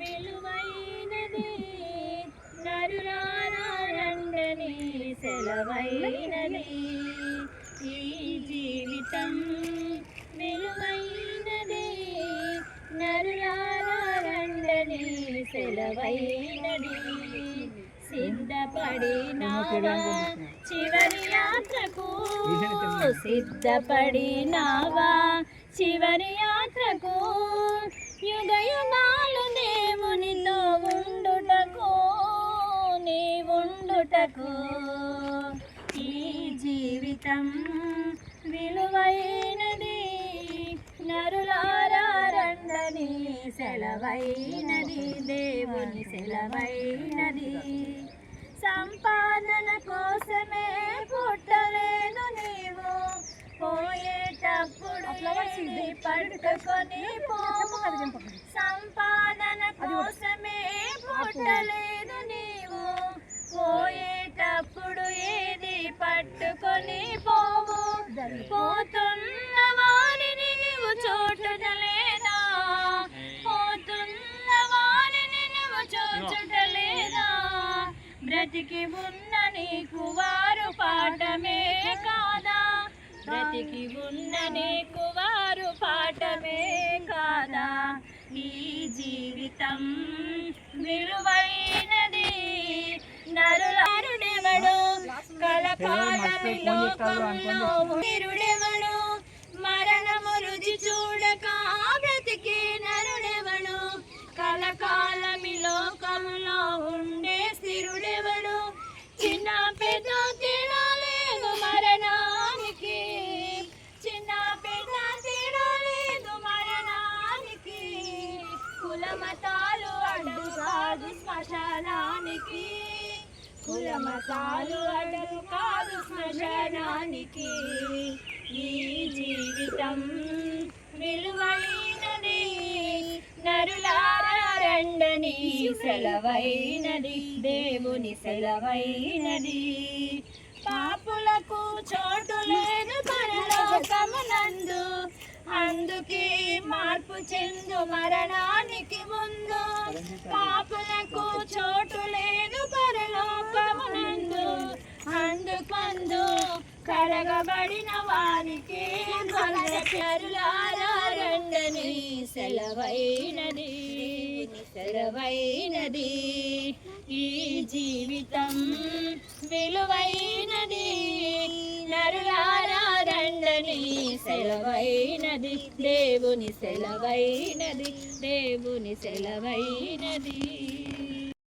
విలువైనది నరులారండని సెలవైనది ఈ జీవితం విలువైనది నరులారండని సెలవైనది సిద్ధపడినావా చివరి యాత్రకు సిద్ధపడినావా చివరి యాత్రకు యుగ యుగాలు దేవునితో ఉండుటకు నీవుండుటకు ఈ జీవితం విలువైనది నరులారండని సెలవైనది దేవుని సెలవైనది సంపాదన కోసమే పుట్టలేదు నీవు పోయేటప్పుడు ఇది పట్టుకొని పోవు సంపాదన కోసమే పుట్టలేదు నీవు పోయేటప్పుడు ఏది పట్టుకొని పోవు పోతున్న వారిని నువ్వు చూడలేదా పోతున్న వారిని నువ్వు చూడలేదా బ్రతికి ఉన్న నీకు వారు పాఠమే కాదా బ్రతికి ఉన్న నీకు వారు పాఠమే కాదా ఈ జీవితం విలువైనది నరులారుడెవడు కలకాలమి లోకములో వీరుడెవడు మరణము రుచి చూడక బ్రతికి నరుడెవడు కలకాలమి లోకములో ఉండే స్థిరుడెవడు చిన్న పెద్ద తేడా లేదు మరణానికి చిన్న పెద్ద తేడా లేదు మరణానికి కులమతాలు అడ్డు కాదు శ్మశానానికి కులమతాలు అడ్డు కాదు శ్మశానానికి ఈ జీవితం విలువైనది నరులారండని సెలవైనది దేవుని సెలవైనది పాపులకు చోటు లేదు పరలోకమునందు అందుకే మార్పు చెందు మరణానికి ముందు పాపులకు చోటు లేదు పరలోకమునందు అందుకందు కడగబడిన వారికి నరులారండని సెలవైనది సెలవైనది ఈ జీవితం విలువైనది నరులారండని సెలవైనది దేవుని సెలవైనది దేవుని సెలవైనది.